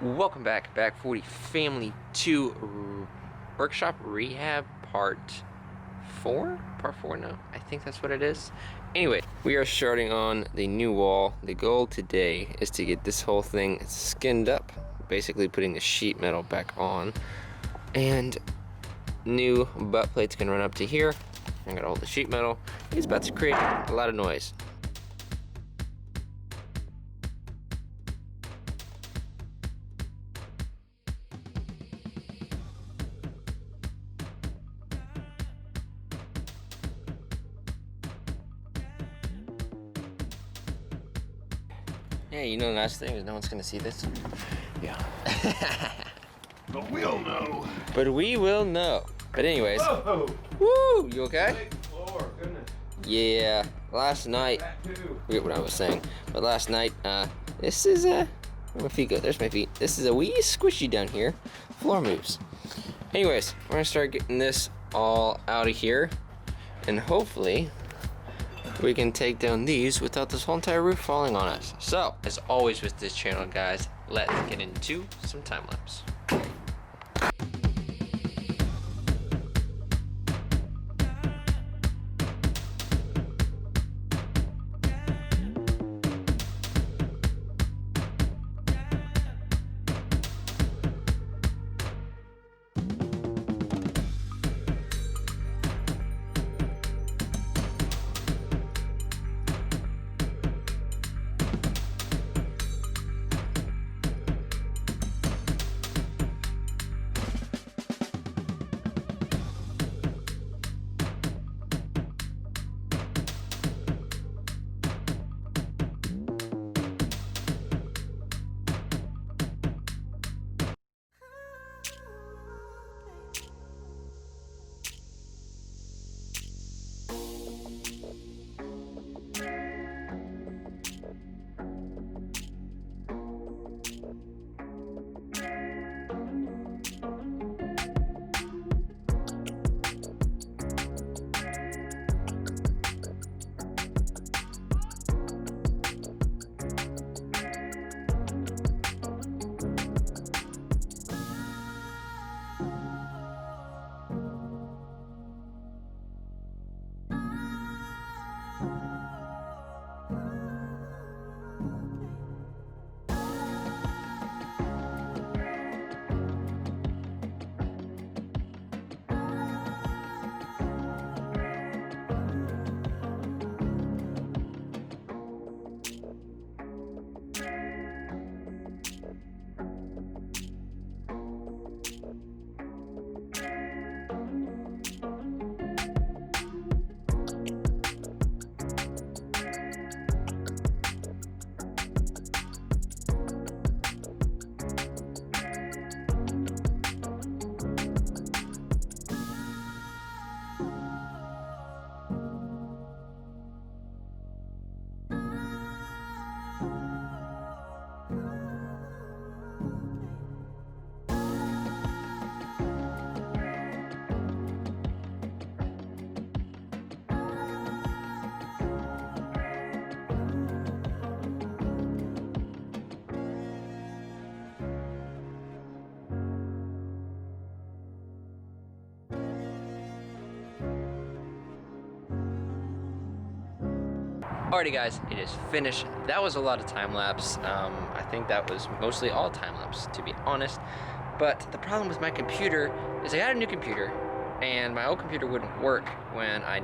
Welcome back, Back40 Family 2 Workshop Rehab Part 4? Part 4 now? I think that's what it is. Anyway, we are starting on the new wall. The goal today is to get this whole thing skinned up, basically putting the sheet metal back on. And new butt plates can run up to here. I'm gonna hold the sheet metal. It's about to create a lot of noise. Yeah, you know the nice thing is no one's gonna see this. Yeah. But we'll know. But we will know. But anyways. Whoa! Woo! You okay? Big floor, goodness. Yeah. Last night. That too. Forget what I was saying. But last night, this is where my feet go. There's my feet. This is a wee squishy down here. Floor moves. Anyways, we're gonna start getting this all out of here, and hopefully we can take down these without this whole entire roof falling on us. So, as always with this channel, guys, let's get into some time lapse. Alrighty guys, it is finished. That was a lot of time lapse. I think that was mostly all time lapse, to be honest. But the problem with my computer is I got a new computer, and my old computer wouldn't work when I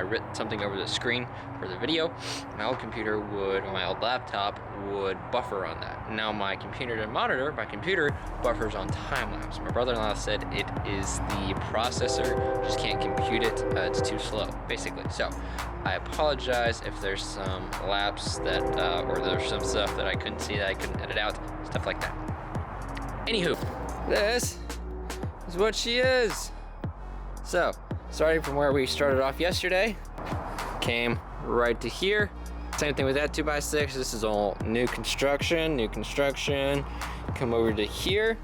writ something over the screen for the video. My old computer would, or my old laptop would buffer on that. Now my computer buffers on time lapse. My brother-in-law said it is the processor, just can't compute it. It's too slow, basically. So I apologize if there's some lapse that, or there's some stuff that I couldn't see that I couldn't edit out, stuff like that. Anywho, this is what she is. So, starting from where we started off yesterday, came right to here. Same thing with that 2x6. This is all new construction. Come over to here.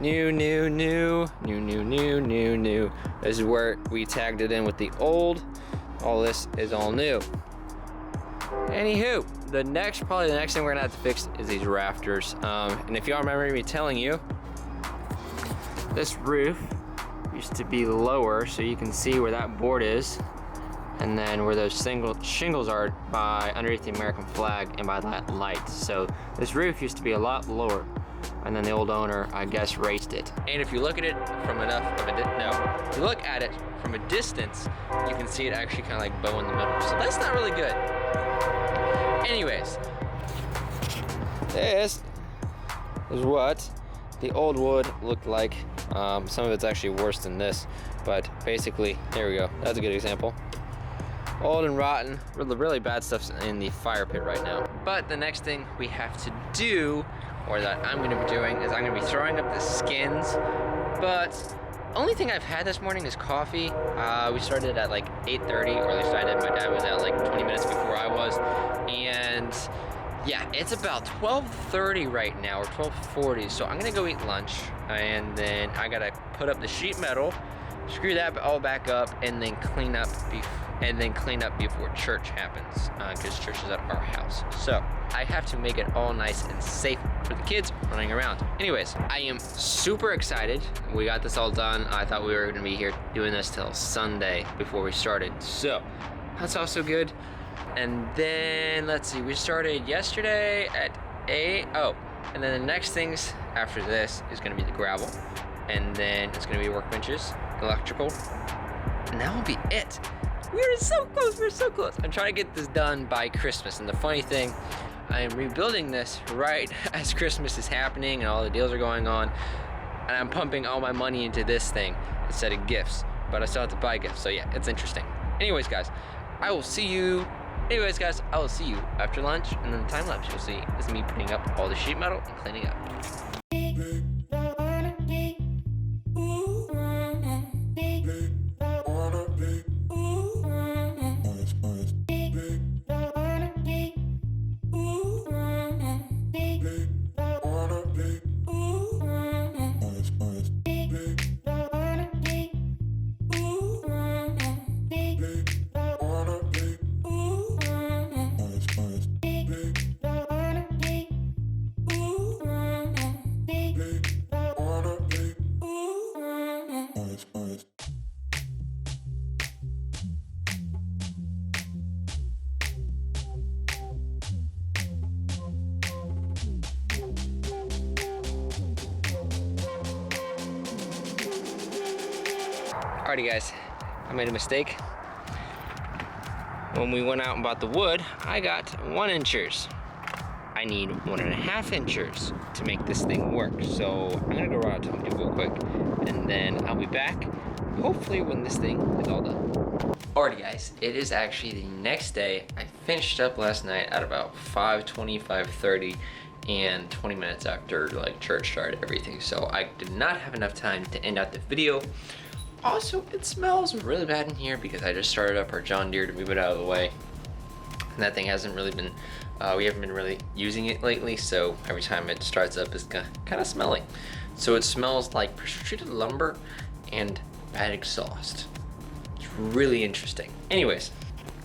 New. This is where we tagged it in with the old. All this is all new. Anywho, probably the next thing we're gonna have to fix is these rafters. And if y'all remember me telling you, this roof used to be lower, so you can see where that board is, and then where those shingles are by underneath the American flag and by that light. So this roof used to be a lot lower, and then the old owner, I guess, raised it. And if you look at it from if you look at it from a distance, you can see it actually kind of like bow in the middle. So that's not really good. Anyways, this is what the old wood looked like. Some of it's actually worse than this, but basically, there we go. That's a good example. Old and rotten, really bad stuff's in the fire pit right now. But the next thing we have to do, or that I'm gonna be doing, is I'm gonna be throwing up the skins. But only thing I've had this morning is coffee. We started at like 8:30, or at least I did. My dad was at like 20 minutes before I was. And yeah, it's about 12:30 right now, or 12:40. So I'm gonna go eat lunch, and then I gotta put up the sheet metal, screw that all back up, and then clean up before church happens, because church is at our house. So I have to make it all nice and safe for the kids running around. Anyways, I am super excited. We got this all done. I thought we were gonna be here doing this till Sunday before we started. So that's also good. And then let's see, we started yesterday at 8. Oh, and then the next things after this is gonna be the gravel, and then it's gonna be workbenches, electrical, and that will be it. We're so close, we're so close. I'm trying to get this done by Christmas, and the funny thing, I am rebuilding this right as Christmas is happening and all the deals are going on, and I'm pumping all my money into this thing instead of gifts, but I still have to buy gifts, so yeah, it's interesting. Anyways, guys, I will see you after lunch, and then the time lapse you'll see is me putting up all the sheet metal and cleaning up. Alrighty guys, I made a mistake. When we went out and bought the wood, I got 1 inchers. I need 1.5 inchers to make this thing work. So I'm gonna go run out to Home Depot real quick, and then I'll be back, hopefully when this thing is all done. Alrighty guys, it is actually the next day. I finished up last night at about 5:20, 5:30, and 20 minutes after like church started everything. So I did not have enough time to end out the video. Also, it smells really bad in here because I just started up our John Deere to move it out of the way. And that thing hasn't really been, we haven't been really using it lately, so every time it starts up, it's kind of smelly. So it smells like pressure-treated lumber and bad exhaust. It's really interesting. Anyways,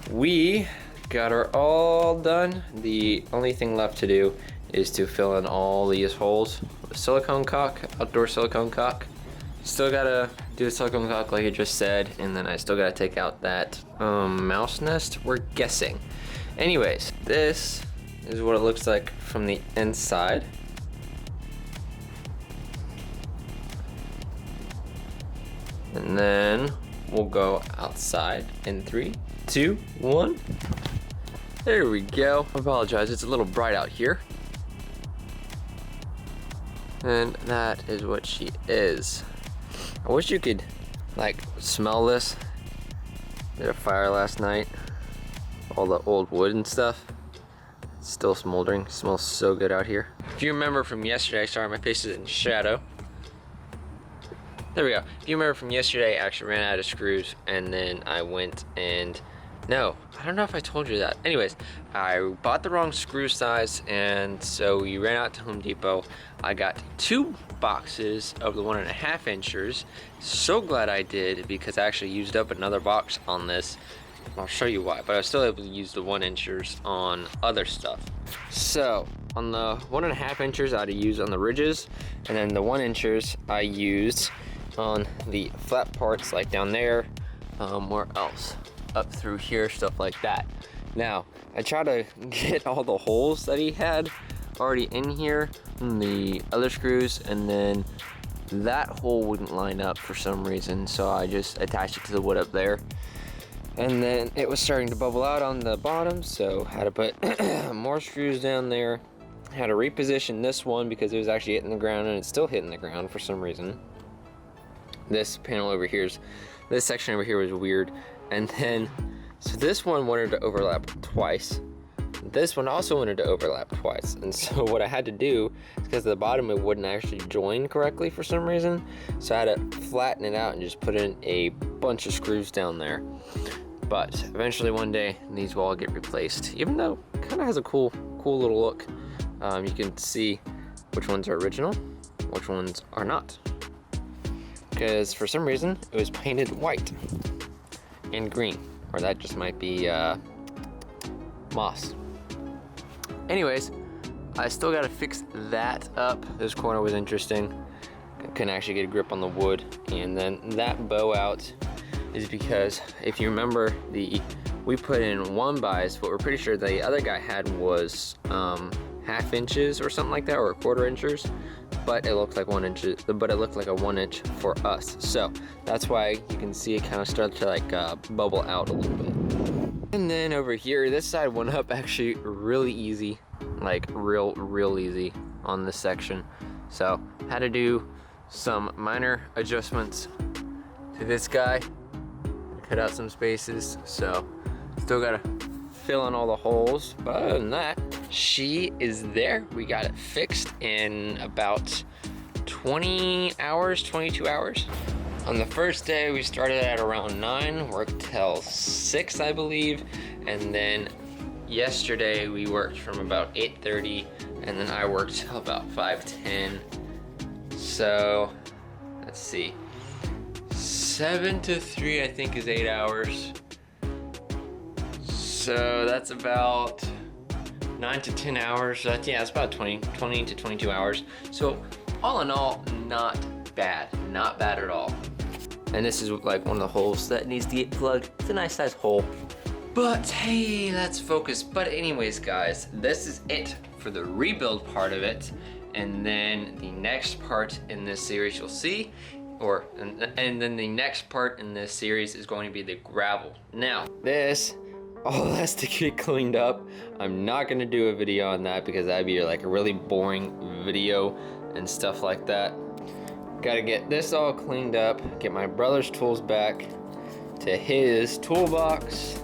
we got her all done. The only thing left to do is to fill in all these holes with silicone caulk, outdoor silicone caulk. Still gotta do a silicone caulk like I just said, and then I still gotta take out that mouse nest, we're guessing. Anyways, this is what it looks like from the inside. And then we'll go outside in 3, 2, 1. There we go. I apologize, it's a little bright out here. And that is what she is. I wish you could like smell this. Did a fire last night. All the old wood and stuff. It's still smoldering. It smells so good out here. If you remember from yesterday, sorry my face is in shadow. There we go. If you remember from yesterday, I actually ran out of screws, and then I went and no, I don't know if I told you that. Anyways, I bought the wrong screw size, and so we ran out to Home Depot. I got 2 boxes of the 1.5 inchers. So glad I did, because I actually used up another box on this, I'll show you why, but I was still able to use the 1-inchers on other stuff. So on the 1.5-inchers I'd use on the ridges, and then the 1-inchers I used on the flat parts, like down there, where else? Up through here, stuff like that. Now, I try to get all the holes that he had already in here, the other screws, and then that hole wouldn't line up for some reason, so I just attached it to the wood up there. And then it was starting to bubble out on the bottom, so had to put more screws down there. Had to reposition this one because it was actually hitting the ground, and it's still hitting the ground for some reason. This panel over here is, this section over here was weird. And then, so this one wanted to overlap twice. This one also wanted to overlap twice. And so what I had to do, because at the bottom it wouldn't actually join correctly for some reason, so I had to flatten it out and just put in a bunch of screws down there. But eventually one day these will all get replaced, even though it kind of has a cool little look. You can see which ones are original, which ones are not. Because for some reason it was painted white and green, or that just might be moss. Anyways, I still gotta fix that up. This corner was interesting. I couldn't actually get a grip on the wood. And then that bow out is because, if you remember, we put in 1/2s, but we're pretty sure the other guy had was 1/2 inches or something like that, or 1/4 inches. But it looked like 1 inch, but it looked like a 1 inch for us. So that's why you can see it kind of start to like bubble out a little bit. And then over here, this side went up actually really easy, like real easy on this section. So had to do some minor adjustments to this guy, cut out some spaces. So still gotta fill in all the holes, but other than that, she is there. We got it fixed in about 20 hours, 22 hours. On the first day, we started at around 9, worked till 6, I believe. And then yesterday, we worked from about 8:30, and then I worked till about 5:10. So, let's see. 7 to 3, I think, is 8 hours. So that's about 9 to 10 hours. Yeah, it's about 20 to 22 hours. So all in all, not bad at all. And this is like one of the holes that needs to get plugged. It's a nice size hole. But hey, let's focus. But anyways, guys, this is it for the rebuild part of it. And then the next part in this series you'll see, and then the next part in this series is going to be the gravel. Now, this all has to get cleaned up. I'm not gonna do a video on that because that'd be like a really boring video and stuff like that. Gotta get this all cleaned up, get my brother's tools back to his toolbox.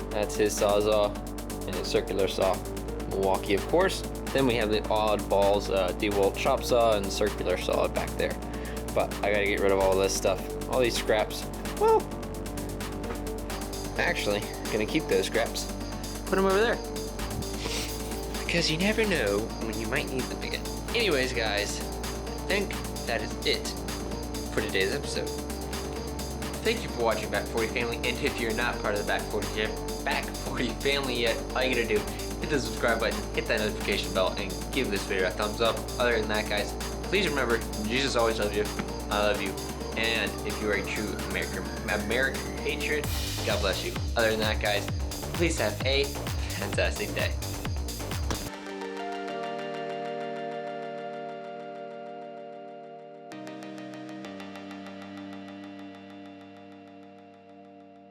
That's his Sawzall and his circular saw. Milwaukee, of course. Then we have the oddballs, DeWalt chop saw and circular saw back there. But I gotta get rid of all this stuff, all these scraps. Well, actually, gonna keep those scraps, put them over there, because you never know when you might need them again. Anyways, guys, I think that is it for today's episode. Thank you for watching Back40 Family, and if you're not part of the Back40 Family yet, all you gotta do, hit the subscribe button, hit that notification bell, and give this video a thumbs up. Other than that, guys, please remember, Jesus always loves you, I love you, and if you are a true American patriot, God bless you. Other than that, guys, please have a fantastic day.